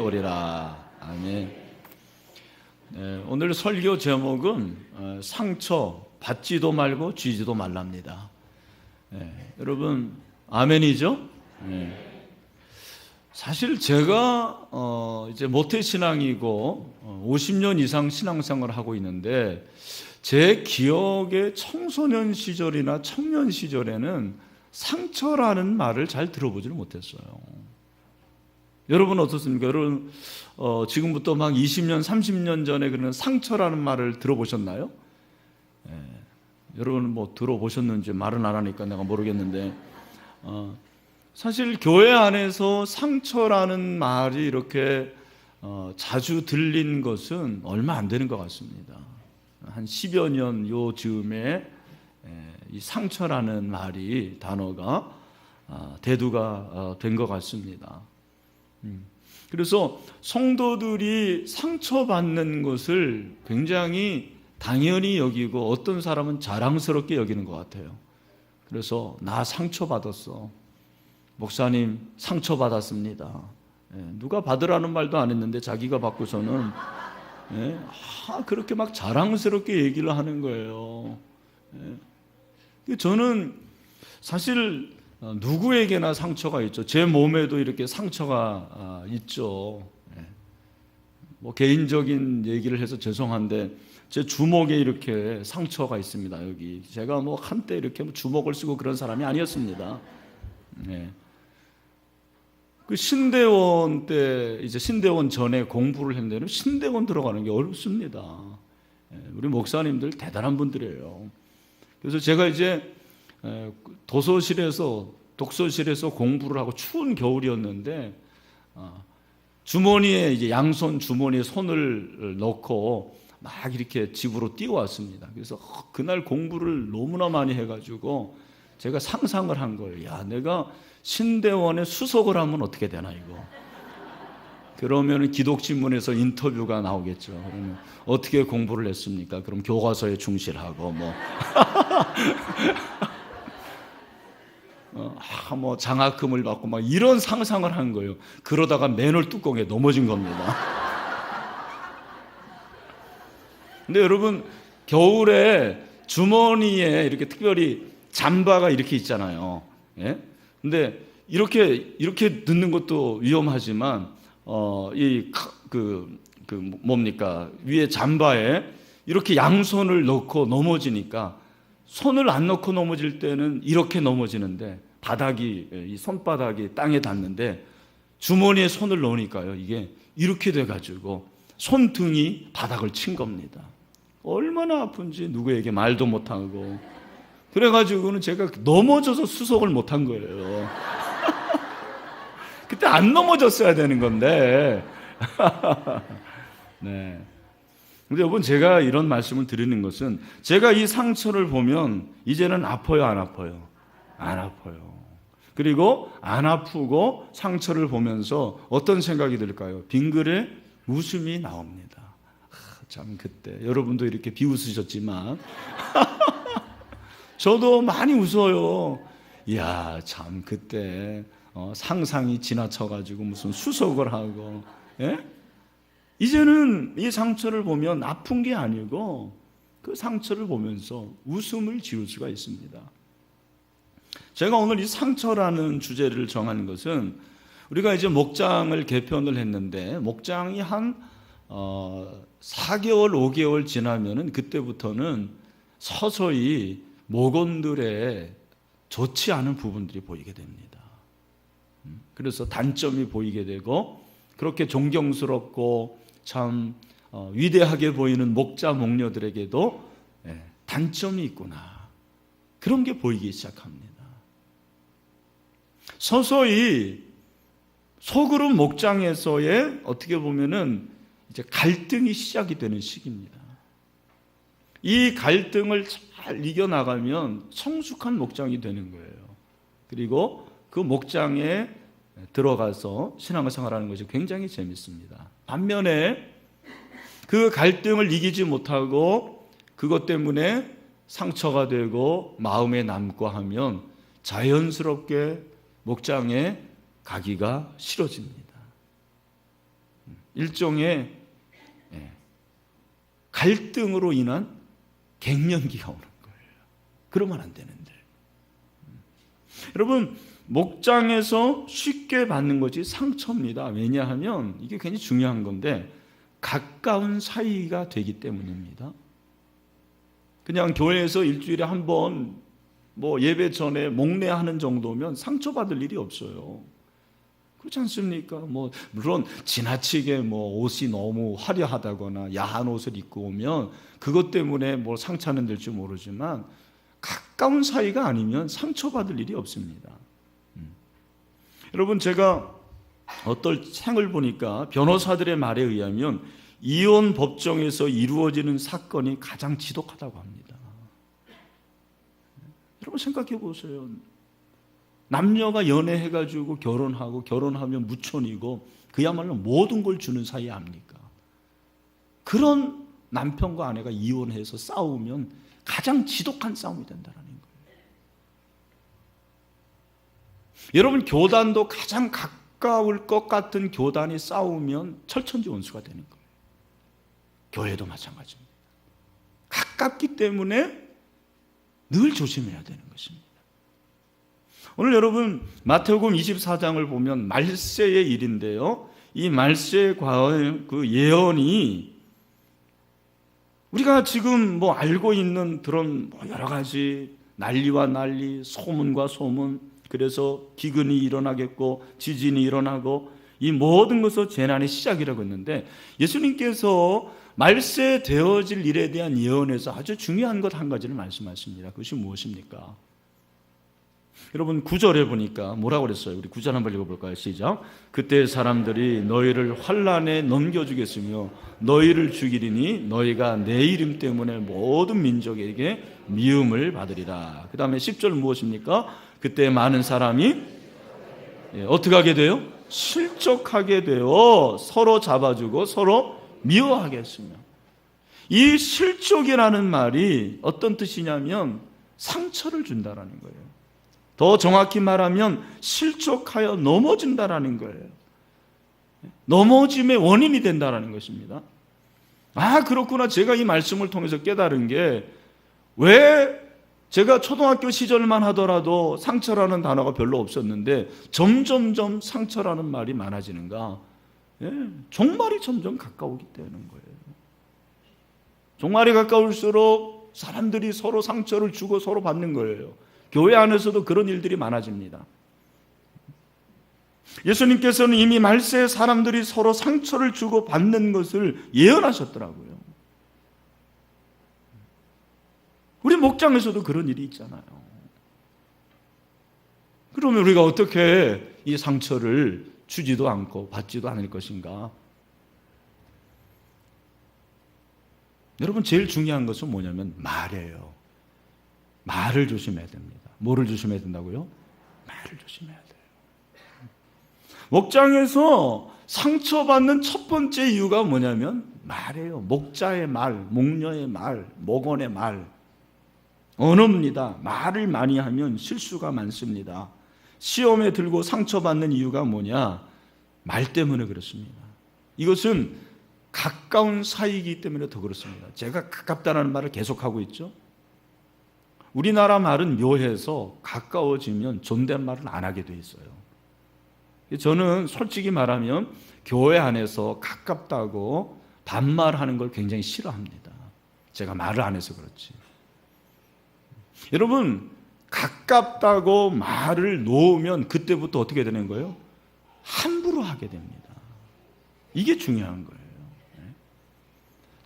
되었으리라. 아멘. 네, 오늘 설교 제목은 상처 받지도 말고 쥐지도 말랍니다. 네, 여러분 아멘이죠? 네. 사실 제가 이제 모태신앙이고 50년 이상 신앙생활을 하고 있는데 제 기억의 청소년 시절이나 청년 시절에는 상처라는 말을 잘 들어보지를 못했어요. 여러분 어떻습니까? 여러분 지금부터 막 20년, 30년 전에 그런 상처라는 말을 들어보셨나요? 여러분 뭐 들어보셨는지 말은 안 하니까 내가 모르겠는데 사실 교회 안에서 상처라는 말이 이렇게 자주 들린 것은 얼마 안 되는 것 같습니다. 한 10여 년 요 즈음에 이 상처라는 말이 단어가 대두가 된 것 같습니다. 그래서 성도들이 상처받는 것을 굉장히 당연히 여기고 어떤 사람은 자랑스럽게 여기는 것 같아요. 그래서 나 상처받았어. 목사님 상처받았습니다. 누가 받으라는 말도 안 했는데 자기가 받고서는 그렇게 막 자랑스럽게 얘기를 하는 거예요. 저는 사실 누구에게나 상처가 있죠. 제 몸에도 이렇게 상처가 있죠. 뭐 개인적인 얘기를 해서 죄송한데 제 주먹에 이렇게 상처가 있습니다. 여기 제가 뭐 한때 이렇게 주먹을 쓰고 그런 사람이 아니었습니다. 그 신대원 때 이제 신대원 전에 공부를 했는데 신대원 들어가는 게 어렵습니다. 우리 목사님들 대단한 분들이에요. 그래서 제가 이제 독서실에서 공부를 하고 추운 겨울이었는데 주머니에 이제 양손 주머니에 손을 넣고 막 이렇게 집으로 뛰어왔습니다. 그래서 그날 공부를 너무나 많이 해가지고 제가 상상을 한 거예요. 야, 내가 신대원에 수석을 하면 어떻게 되나 이거. 그러면 기독신문에서 인터뷰가 나오겠죠. 그러면 어떻게 공부를 했습니까? 그럼 교과서에 충실하고 뭐 장학금을 받고 막 이런 상상을 한 거예요. 그러다가 맨홀 뚜껑에 넘어진 겁니다. 근데 여러분 겨울에 주머니에 이렇게 특별히 잠바가 이렇게 있잖아요. 근데 이렇게 넣는 것도 위험하지만 위에 잠바에 이렇게 양손을 넣고 넘어지니까 손을 안 넣고 넘어질 때는 이렇게 넘어지는데 이 손바닥이 땅에 닿는데 주머니에 손을 넣으니까요. 이게 이렇게 돼가지고 손등이 바닥을 친 겁니다. 얼마나 아픈지 누구에게 말도 못하고 그래가지고는 제가 넘어져서 수석을 못한 거예요. 그때 안 넘어졌어야 되는 건데. 네. 근데 여러분 제가 이런 말씀을 드리는 것은 제가 이 상처를 보면 이제는 아파요, 안 아파요? 안 아파요. 그리고 안 아프고 상처를 보면서 어떤 생각이 들까요? 빙글에 웃음이 나옵니다. 참 그때 여러분도 이렇게 비웃으셨지만 저도 많이 웃어요. 이야, 참 그때 상상이 지나쳐가지고 무슨 수석을 하고 이제는 이 상처를 보면 아픈 게 아니고 그 상처를 보면서 웃음을 지을 수가 있습니다. 제가 오늘 이 상처라는 주제를 정한 것은 우리가 이제 목장을 개편을 했는데 목장이 한 4개월, 5개월 지나면은 그때부터는 서서히 목원들의 좋지 않은 부분들이 보이게 됩니다. 그래서 단점이 보이게 되고 그렇게 존경스럽고 참 위대하게 보이는 목자 목녀들에게도 단점이 있구나. 그런 게 보이기 시작합니다. 서서히 소그룹 목장에서의 어떻게 보면은 이제 갈등이 시작이 되는 시기입니다. 이 갈등을 잘 이겨나가면 성숙한 목장이 되는 거예요. 그리고 그 목장에 들어가서 신앙생활하는 것이 굉장히 재밌습니다. 반면에 그 갈등을 이기지 못하고 그것 때문에 상처가 되고 마음에 남고 하면 자연스럽게 목장에 가기가 싫어집니다. 일종의 갈등으로 인한 갱년기가 오는 거예요. 그러면 안 되는데. 여러분, 목장에서 쉽게 받는 것이 상처입니다. 왜냐하면 이게 굉장히 중요한 건데 가까운 사이가 되기 때문입니다. 그냥 교회에서 일주일에 한 번 예배 전에 목례하는 정도면 상처받을 일이 없어요. 그렇지 않습니까? 물론 지나치게 옷이 너무 화려하다거나 야한 옷을 입고 오면 그것 때문에 상처는 될지 모르지만 가까운 사이가 아니면 상처받을 일이 없습니다. 여러분, 제가 어떤 책을 보니까 변호사들의 말에 의하면 이혼 법정에서 이루어지는 사건이 가장 지독하다고 합니다. 여러분 생각해 보세요. 남녀가 연애해가지고 결혼하고 결혼하면 무촌이고 그야말로 모든 걸 주는 사이 아닙니까? 그런 남편과 아내가 이혼해서 싸우면 가장 지독한 싸움이 된다는 거예요. 여러분, 교단도 가장 가까울 것 같은 교단이 싸우면 철천지원수가 되는 거예요. 교회도 마찬가지입니다. 가깝기 때문에 늘 조심해야 되는 것입니다. 오늘 여러분 마태복음 24장을 보면 말세의 일인데요, 이 말세의 그 예언이 우리가 지금 알고 있는 그런 여러 가지 난리와 난리, 소문과 소문, 그래서 기근이 일어나겠고 지진이 일어나고 이 모든 것은 재난의 시작이라고 했는데, 예수님께서 말세 되어질 일에 대한 예언에서 아주 중요한 것 한 가지를 말씀하십니다. 그것이 무엇입니까? 여러분 9절에 보니까 뭐라고 그랬어요? 우리 9절 한번 읽어볼까요? 시작. 그때 사람들이 너희를 환난에 넘겨주겠으며 너희를 죽이리니 너희가 내 이름 때문에 모든 민족에게 미움을 받으리라. 그 다음에 10절 무엇입니까? 그때 많은 사람이 어떻게 하게 돼요? 실족하게 되어 서로 잡아주고 서로 미워하겠으며. 이 실족이라는 말이 어떤 뜻이냐면 상처를 준다라는 거예요. 더 정확히 말하면 실족하여 넘어진다라는 거예요. 넘어짐의 원인이 된다라는 것입니다. 그렇구나. 제가 이 말씀을 통해서 깨달은 게, 왜 제가 초등학교 시절만 하더라도 상처라는 단어가 별로 없었는데 점점점 상처라는 말이 많아지는가? 종말이 점점 가까우기 때문인 거예요. 종말이 가까울수록 사람들이 서로 상처를 주고 서로 받는 거예요. 교회 안에서도 그런 일들이 많아집니다. 예수님께서는 이미 말세에 사람들이 서로 상처를 주고 받는 것을 예언하셨더라고요. 우리 목장에서도 그런 일이 있잖아요. 그러면 우리가 어떻게 이 상처를 주지도 않고 받지도 않을 것인가? 여러분, 제일 중요한 것은 뭐냐면 말이에요. 말을 조심해야 됩니다. 뭐를 조심해야 된다고요? 말을 조심해야 돼요. 목장에서 상처받는 첫 번째 이유가 뭐냐면 말이에요. 목자의 말, 목녀의 말, 목원의 말, 언어입니다. 말을 많이 하면 실수가 많습니다. 시험에 들고 상처받는 이유가 뭐냐? 말 때문에 그렇습니다. 이것은 가까운 사이이기 때문에 더 그렇습니다. 제가 가깝다는 말을 계속하고 있죠. 우리나라 말은 묘해서 가까워지면 존댓말을 안 하게 돼 있어요. 저는 솔직히 말하면 교회 안에서 가깝다고 반말하는 걸 굉장히 싫어합니다. 제가 말을 안 해서 그렇지. 여러분, 가깝다고 말을 놓으면 그때부터 어떻게 되는 거예요? 함부로 하게 됩니다. 이게 중요한 거예요.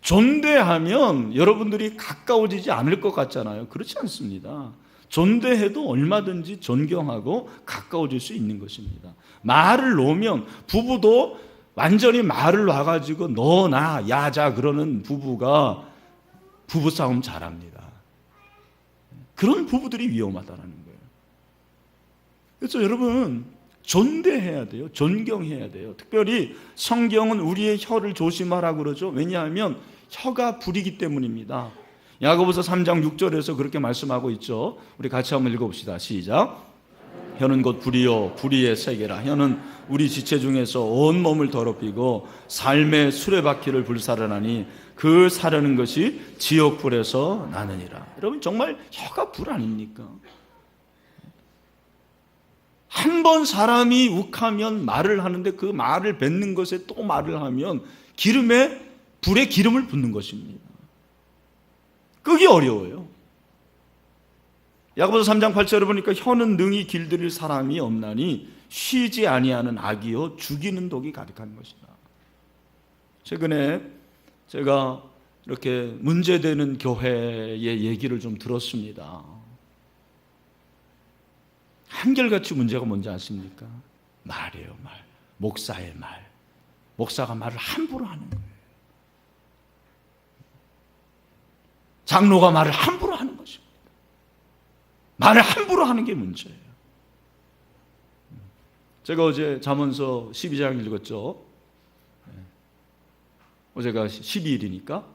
존대하면 여러분들이 가까워지지 않을 것 같잖아요. 그렇지 않습니다. 존대해도 얼마든지 존경하고 가까워질 수 있는 것입니다. 말을 놓으면, 부부도 완전히 말을 놔가지고 너 나 야자 그러는 부부가 부부싸움 잘합니다. 그런 부부들이 위험하다는 거예요. 그래서 여러분, 존대해야 돼요. 존경해야 돼요. 특별히 성경은 우리의 혀를 조심하라고 그러죠. 왜냐하면 혀가 불이기 때문입니다. 야고보서 3장 6절에서 그렇게 말씀하고 있죠. 우리 같이 한번 읽어봅시다. 시작. 혀는 곧 불이요 불의의 세계라. 혀는 우리 지체 중에서 온 몸을 더럽히고 삶의 수레바퀴를 불사르나니 그 사르는 것이 지옥불에서 나느니라. 여러분 정말 혀가 불 아닙니까? 한 번 사람이 욱하면 말을 하는데 그 말을 뱉는 것에 또 말을 하면 불에 기름을 붓는 것입니다. 끄기 어려워요. 야고보서 3장 8절에 보니까 혀는 능히 길들일 사람이 없나니 쉬지 아니하는 악이요 죽이는 독이 가득한 것이다. 최근에 제가 이렇게 문제되는 교회의 얘기를 좀 들었습니다. 한결같이 문제가 뭔지 아십니까? 말이에요, 말. 목사의 말. 목사가 말을 함부로 하는 거예요. 장로가 말을 함부로 하는 것입니다. 말을 함부로 하는 게 문제예요. 제가 어제 잠언서 12장 읽었죠. 어제가 12일이니까.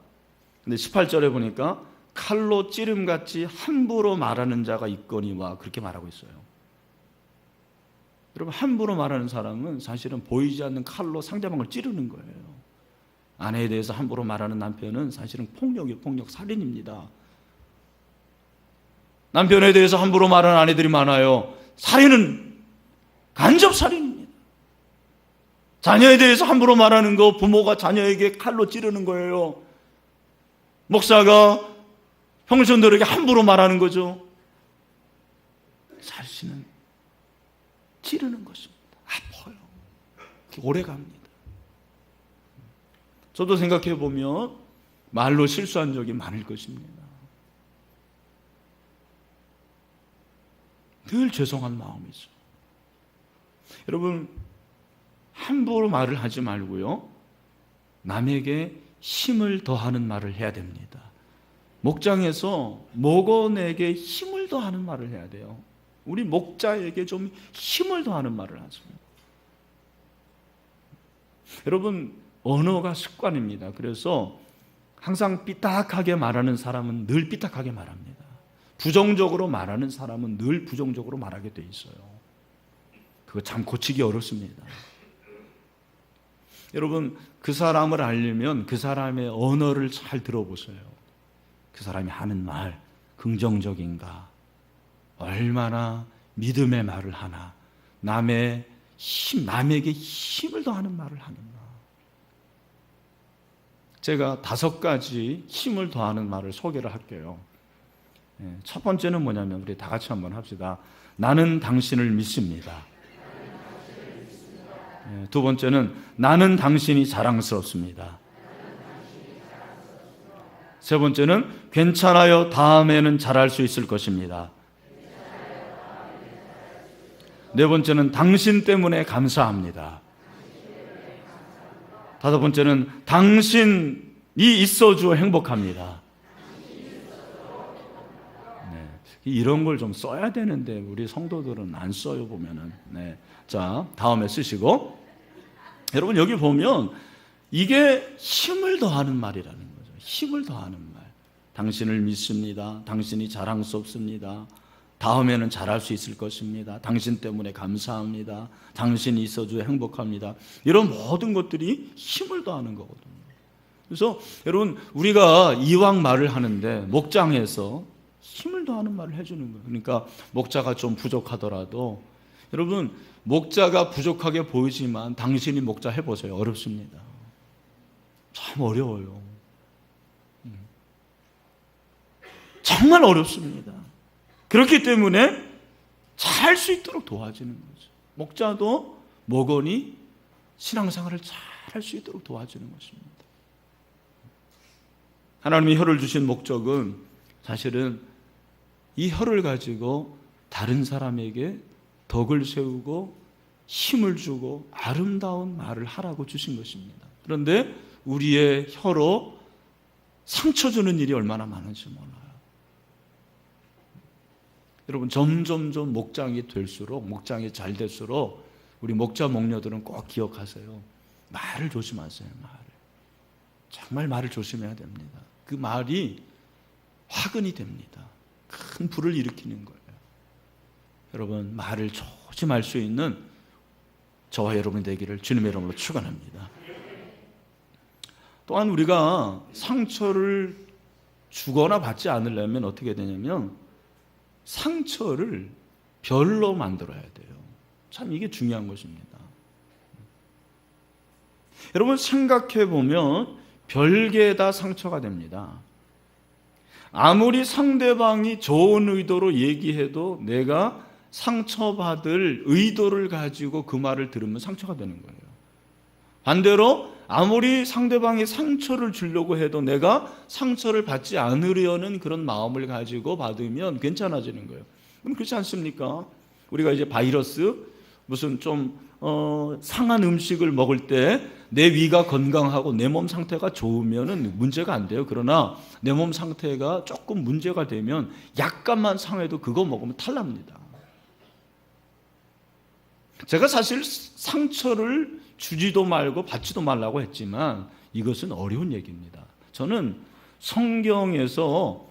근데 18절에 보니까 칼로 찌름같이 함부로 말하는 자가 있거니와 그렇게 말하고 있어요. 여러분 함부로 말하는 사람은 사실은 보이지 않는 칼로 상대방을 찌르는 거예요. 아내에 대해서 함부로 말하는 남편은 사실은 폭력이에요. 폭력, 살인입니다. 남편에 대해서 함부로 말하는 아내들이 많아요. 살인은 간접살인입니다. 자녀에 대해서 함부로 말하는 거 부모가 자녀에게 칼로 찌르는 거예요. 목사가 형제들에게 함부로 말하는 거죠. 사실은 찌르는 것입니다. 아파요. 오래 갑니다. 저도 생각해 보면 말로 실수한 적이 많을 것입니다. 늘 죄송한 마음이죠. 여러분 함부로 말을 하지 말고요. 남에게 힘을 더하는 말을 해야 됩니다. 목장에서 목원에게 힘을 더하는 말을 해야 돼요. 우리 목자에게 좀 힘을 더하는 말을 하십니다. 여러분 언어가 습관입니다. 그래서 항상 삐딱하게 말하는 사람은 늘 삐딱하게 말합니다. 부정적으로 말하는 사람은 늘 부정적으로 말하게 돼 있어요. 그거 참 고치기 어렵습니다. 여러분 그 사람을 알려면 그 사람의 언어를 잘 들어보세요. 그 사람이 하는 말 긍정적인가? 얼마나 믿음의 말을 하나? 남에게 힘을 더하는 말을 하는가? 제가 5가지 힘을 더하는 말을 소개를 할게요. 첫 번째는 뭐냐면 우리 다 같이 한번 합시다. 나는 당신을 믿습니다. 두 번째는 나는 당신이 자랑스럽습니다. 세 번째는 괜찮아요. 다음에는 잘할 수 있을 것입니다. 네 번째는 당신 때문에 감사합니다. 다섯 번째는 당신이 있어줘 행복합니다. 네, 이런 걸 좀 써야 되는데 우리 성도들은 안 써요 보면은. 네. 자, 다음에 쓰시고 여러분 여기 보면 이게 힘을 더하는 말이라는 거죠. 힘을 더하는 말. 당신을 믿습니다. 당신이 자랑스럽습니다. 다음에는 잘할 수 있을 것입니다. 당신 때문에 감사합니다. 당신이 있어줘 행복합니다. 이런 모든 것들이 힘을 더하는 거거든요. 그래서 여러분 우리가 이왕 말을 하는데 목장에서 힘을 더하는 말을 해주는 거예요. 그러니까 목자가 좀 부족하더라도 여러분 목자가 부족하게 보이지만 당신이 목자 해보세요. 어렵습니다. 참 어려워요. 정말 어렵습니다. 그렇기 때문에 잘 할 수 있도록 도와주는 거죠. 목자도 목원이 신앙생활을 잘 할 수 있도록 도와주는 것입니다. 하나님이 혀를 주신 목적은 사실은 이 혀를 가지고 다른 사람에게 덕을 세우고 힘을 주고 아름다운 말을 하라고 주신 것입니다. 그런데 우리의 혀로 상처 주는 일이 얼마나 많은지 몰라요. 여러분 점점점 목장이 될수록 목장이 잘 될수록 우리 목자 목녀들은 꼭 기억하세요. 말을 조심하세요. 말을. 정말 말을 조심해야 됩니다. 그 말이 화근이 됩니다. 큰 불을 일으키는 거예요. 여러분 말을 조심할 수 있는 저와 여러분이 되기를 주님의 이름으로 축원합니다. 또한 우리가 상처를 주거나 받지 않으려면 어떻게 되냐면 상처를 별로 만들어야 돼요. 참 이게 중요한 것입니다. 여러분 생각해 보면 별게 다 상처가 됩니다. 아무리 상대방이 좋은 의도로 얘기해도 내가 상처받을 의도를 가지고 그 말을 들으면 상처가 되는 거예요. 반대로 아무리 상대방이 상처를 주려고 해도 내가 상처를 받지 않으려는 그런 마음을 가지고 받으면 괜찮아지는 거예요. 그럼 그렇지 않습니까? 우리가 이제 바이러스 무슨 좀 상한 음식을 먹을 때 내 위가 건강하고 내 몸 상태가 좋으면은 문제가 안 돼요. 그러나 내 몸 상태가 조금 문제가 되면 약간만 상해도 그거 먹으면 탈납니다. 제가 사실 상처를 주지도 말고 받지도 말라고 했지만 이것은 어려운 얘기입니다. 저는 성경에서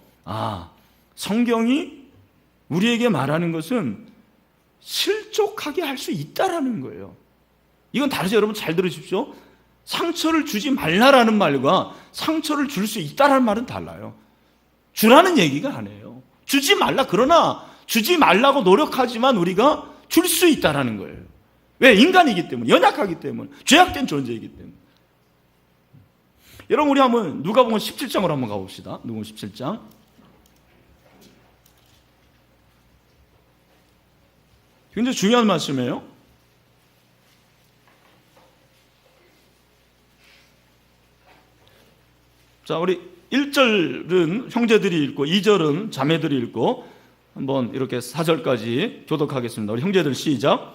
성경이 우리에게 말하는 것은 실족하게 할 수 있다라는 거예요. 이건 다르죠. 여러분 잘 들으십시오. 상처를 주지 말라라는 말과 상처를 줄 수 있다라는 말은 달라요. 주라는 얘기가 아니에요. 주지 말라. 그러나 주지 말라고 노력하지만 우리가 줄 수 있다라는 거예요. 왜? 인간이기 때문에, 연약하기 때문에, 죄악된 존재이기 때문에. 여러분 우리 한번 누가복음 17장으로 한번 가봅시다. 누가복음 17장. 굉장히 중요한 말씀이에요. 자, 우리 1절은 형제들이 읽고 2절은 자매들이 읽고 한번 이렇게 4절까지 교독하겠습니다. 우리 형제들 시작.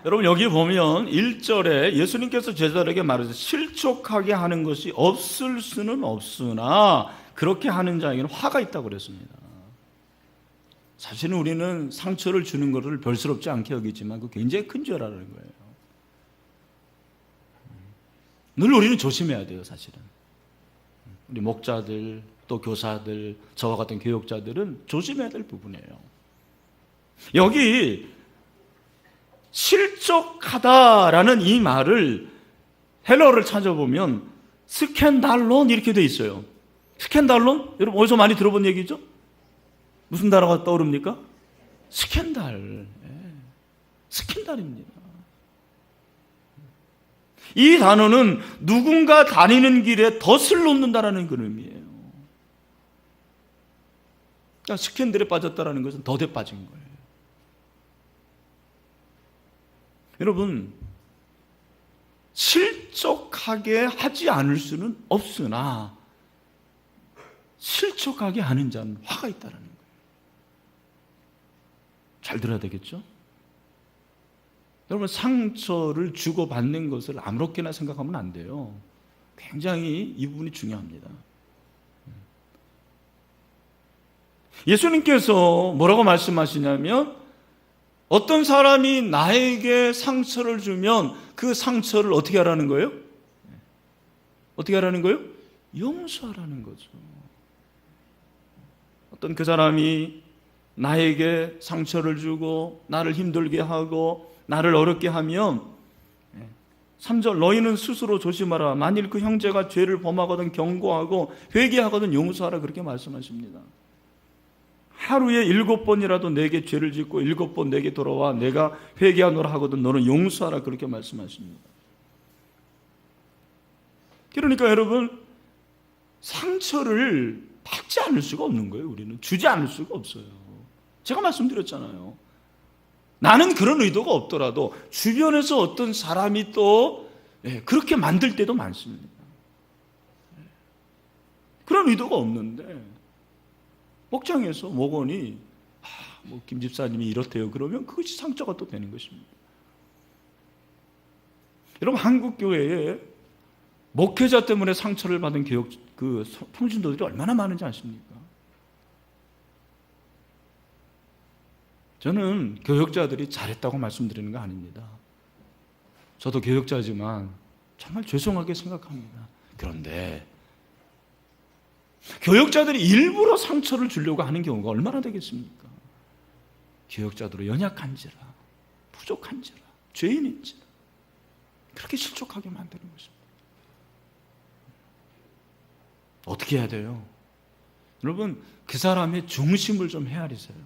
여러분 여기 보면 1절에 예수님께서 제자들에게 말하셔서 실족하게 하는 것이 없을 수는 없으나 그렇게 하는 자에게는 화가 있다고 그랬습니다. 사실은 우리는 상처를 주는 것을 별스럽지 않게 여기지만 그 굉장히 큰 죄라는 거예요. 늘 우리는 조심해야 돼요. 사실은 우리 목자들 또 교사들 저와 같은 교육자들은 조심해야 될 부분이에요. 여기 실족하다라는 이 말을 헬러어를 찾아보면 스캔달론 이렇게 돼 있어요. 스캔달론? 여러분 어디서 많이 들어본 얘기죠? 무슨 단어가 떠오릅니까? 스캔달. 스캔달입니다. 이 단어는 누군가 다니는 길에 덫을 놓는다라는 그런 의미예요. 그러니까 스캔들에 빠졌다라는 것은 덫에 빠진 거예요. 여러분 실족하게 하지 않을 수는 없으나 실족하게 하는 자는 화가 있다는 거예요. 잘 들어야 되겠죠? 여러분 상처를 주고받는 것을 아무렇게나 생각하면 안 돼요. 굉장히 이 부분이 중요합니다. 예수님께서 뭐라고 말씀하시냐면 어떤 사람이 나에게 상처를 주면 그 상처를 어떻게 하라는 거예요? 어떻게 하라는 거예요? 용서하라는 거죠. 어떤 그 사람이 나에게 상처를 주고 나를 힘들게 하고 나를 어렵게 하면 3절 너희는 스스로 조심하라. 만일 그 형제가 죄를 범하거든 경고하고 회개하거든 용서하라 그렇게 말씀하십니다. 하루에 7번이라도 내게 죄를 짓고 7번 내게 돌아와 내가 회개하노라 하거든 너는 용서하라 그렇게 말씀하십니다. 그러니까 여러분 상처를 받지 않을 수가 없는 거예요. 우리는 주지 않을 수가 없어요. 제가 말씀드렸잖아요. 나는 그런 의도가 없더라도 주변에서 어떤 사람이 또 그렇게 만들 때도 많습니다. 그런 의도가 없는데 목장에서 목원이 김 집사님이 이렇대요. 그러면 그것이 상처가 또 되는 것입니다. 여러분, 한국 교회에 목회자 때문에 상처를 받은 평신도들이 얼마나 많은지 아십니까? 저는 교역자들이 잘했다고 말씀드리는 거 아닙니다. 저도 교역자지만 정말 죄송하게 생각합니다. 그런데 교역자들이 일부러 상처를 주려고 하는 경우가 얼마나 되겠습니까? 교역자들은 연약한지라, 부족한지라, 죄인인지라 그렇게 실족하게 만드는 것입니다. 어떻게 해야 돼요? 여러분, 그 사람의 중심을 좀 헤아리세요.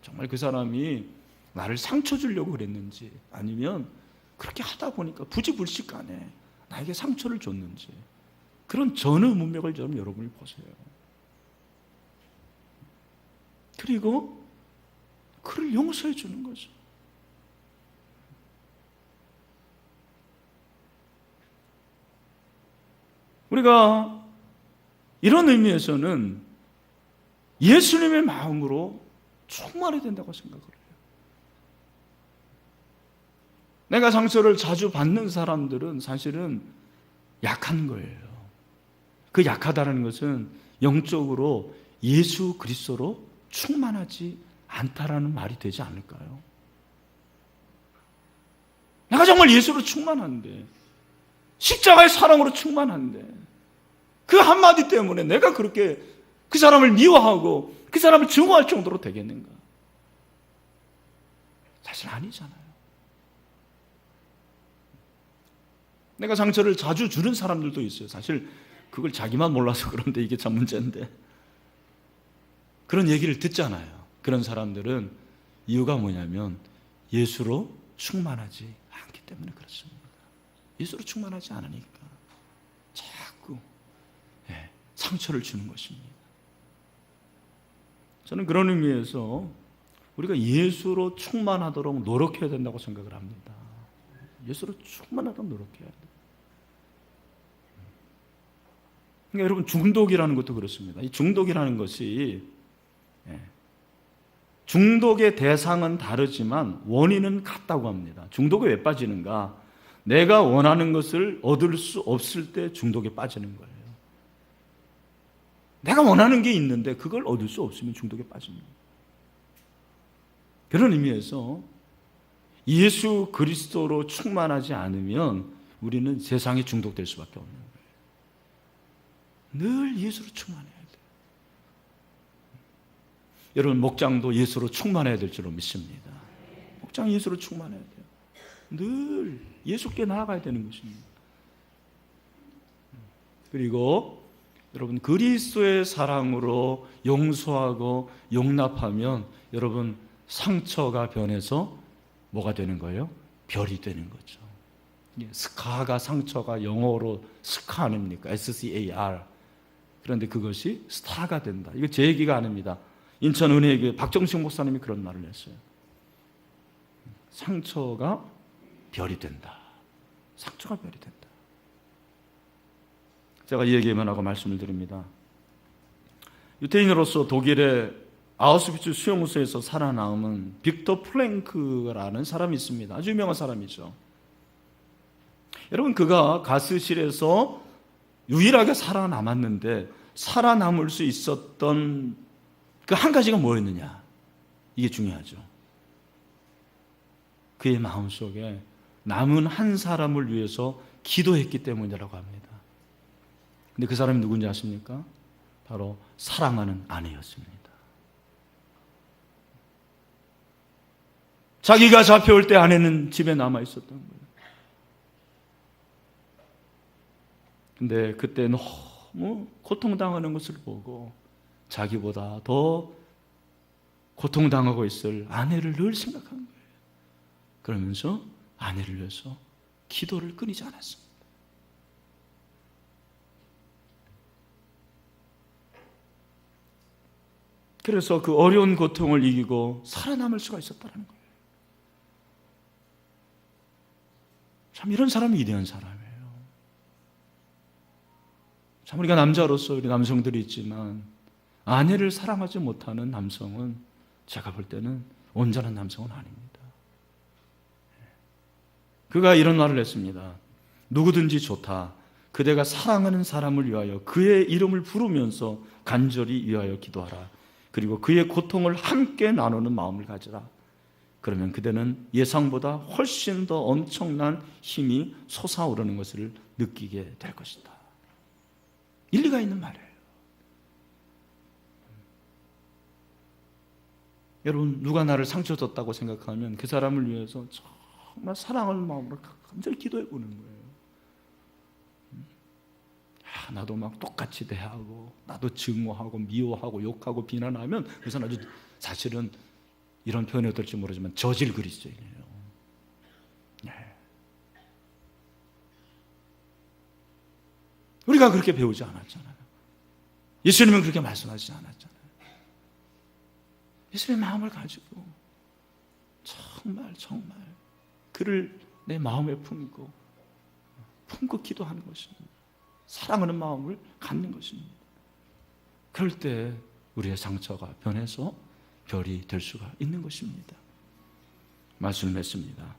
정말 그 사람이 나를 상처 주려고 그랬는지, 아니면 그렇게 하다 보니까 부지불식간에 나에게 상처를 줬는지, 그런 전의 문맥을 좀 여러분이 보세요. 그리고 그를 용서해 주는 거죠. 우리가 이런 의미에서는 예수님의 마음으로 충만해야 된다고 생각을 해요. 내가 상처를 자주 받는 사람들은 사실은 약한 거예요. 그 약하다는 것은 영적으로 예수 그리스도로 충만하지 않다라는 말이 되지 않을까요? 내가 정말 예수로 충만한데, 십자가의 사랑으로 충만한데, 그 한마디 때문에 내가 그렇게 그 사람을 미워하고 그 사람을 증오할 정도로 되겠는가? 사실 아니잖아요. 내가 상처를 자주 주는 사람들도 있어요. 사실 그걸 자기만 몰라서 그런데 이게 참 문제인데, 그런 얘기를 듣잖아요. 그런 사람들은 이유가 뭐냐면 예수로 충만하지 않기 때문에 그렇습니다. 예수로 충만하지 않으니까 자꾸 상처를 주는 것입니다. 저는 그런 의미에서 우리가 예수로 충만하도록 노력해야 된다고 생각을 합니다. 예수로 충만하도록 노력해야 돼요. 그러니까 여러분, 중독이라는 것도 그렇습니다. 이 중독이라는 것이 중독의 대상은 다르지만 원인은 같다고 합니다. 중독에 왜 빠지는가? 내가 원하는 것을 얻을 수 없을 때 중독에 빠지는 거예요. 내가 원하는 게 있는데 그걸 얻을 수 없으면 중독에 빠집니다. 그런 의미에서 예수 그리스도로 충만하지 않으면 우리는 세상에 중독될 수밖에 없는 거예요. 늘 예수로 충만해야 돼요. 여러분, 목장도 예수로 충만해야 될 줄로 믿습니다. 목장 예수로 충만해야 돼요. 늘 예수께 나아가야 되는 것입니다. 그리고 여러분, 그리스도의 사랑으로 용서하고 용납하면 여러분, 상처가 변해서 뭐가 되는 거예요? 별이 되는 거죠. 스카가, 상처가 영어로 스카 아닙니까? SCAR. 그런데 그것이 스타가 된다. 이거 제 얘기가 아닙니다. 인천은혜교회 박정식 목사님이 그런 말을 했어요. 상처가 별이 된다. 상처가 별이 된다. 제가 이 얘기만 하고 말씀을 드립니다. 유태인으로서 독일의 아우슈비츠 수용소에서 살아남은 빅터 플랭크라는 사람이 있습니다. 아주 유명한 사람이죠. 여러분, 그가 가스실에서 유일하게 살아남았는데 살아남을 수 있었던 그 한 가지가 뭐였느냐? 이게 중요하죠. 그의 마음속에 남은 한 사람을 위해서 기도했기 때문이라고 합니다. 근데 그 사람이 누군지 아십니까? 바로 사랑하는 아내였습니다. 자기가 잡혀올 때 아내는 집에 남아 있었던 거예요. 근데 그때 너무 고통당하는 것을 보고 자기보다 더 고통당하고 있을 아내를 늘 생각한 거예요. 그러면서 아내를 위해서 기도를 끊이지 않았습니다. 그래서 그 어려운 고통을 이기고 살아남을 수가 있었다는 거예요. 참, 이런 사람이 위대한 사람이에요. 참, 우리가 남자로서 우리 남성들이 있지만 아내를 사랑하지 못하는 남성은 제가 볼 때는 온전한 남성은 아닙니다. 그가 이런 말을 했습니다. 누구든지 좋다. 그대가 사랑하는 사람을 위하여 그의 이름을 부르면서 간절히 위하여 기도하라. 그리고 그의 고통을 함께 나누는 마음을 가져라. 그러면 그대는 예상보다 훨씬 더 엄청난 힘이 솟아오르는 것을 느끼게 될 것이다. 일리가 있는 말이에요. 여러분, 누가 나를 상처 줬다고 생각하면 그 사람을 위해서 정말 사랑하는 마음으로 간절히 기도해 보는 거예요. 나도 막 똑같이 대하고, 나도 증오하고, 미워하고, 욕하고, 비난하면 그것은 아주 사실은 이런 표현이 어떨지 모르지만 저질 그리스도인이에요. 네. 우리가 그렇게 배우지 않았잖아요. 예수님은 그렇게 말씀하지 않았잖아요. 예수님의 마음을 가지고 정말 그를 내 마음에 품고 기도하는 것입니다. 사랑하는 마음을 갖는 것입니다. 그럴 때 우리의 상처가 변해서 별이 될 수가 있는 것입니다. 말씀을 했습니다.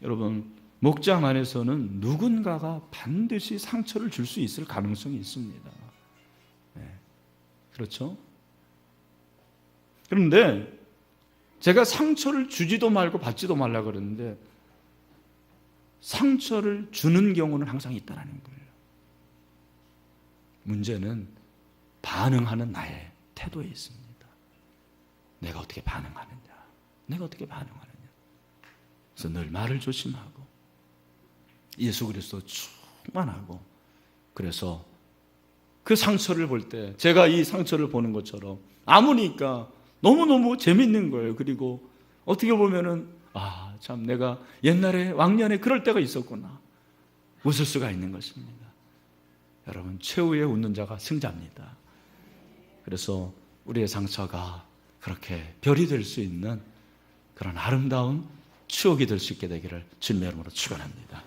여러분, 목장 안에서는 누군가가 반드시 상처를 줄 수 있을 가능성이 있습니다. 네. 그렇죠? 그런데 제가 상처를 주지도 말고 받지도 말라 그러는데 상처를 주는 경우는 항상 있다는 거예요. 문제는 반응하는 나의 태도에 있습니다. 내가 어떻게 반응하느냐. 그래서 늘 말을 조심하고 예수 그리스도 충만하고, 그래서 그 상처를 볼 때 제가 이 상처를 보는 것처럼 아무니까 너무너무 재밌는 거예요. 그리고 어떻게 보면은 참 내가 옛날에 왕년에 그럴 때가 있었구나, 웃을 수가 있는 것입니다. 여러분, 최후의 웃는 자가 승자입니다. 그래서 우리의 상처가 그렇게 별이 될 수 있는 그런 아름다운 추억이 될 수 있게 되기를 주님의 이름으로 축원합니다.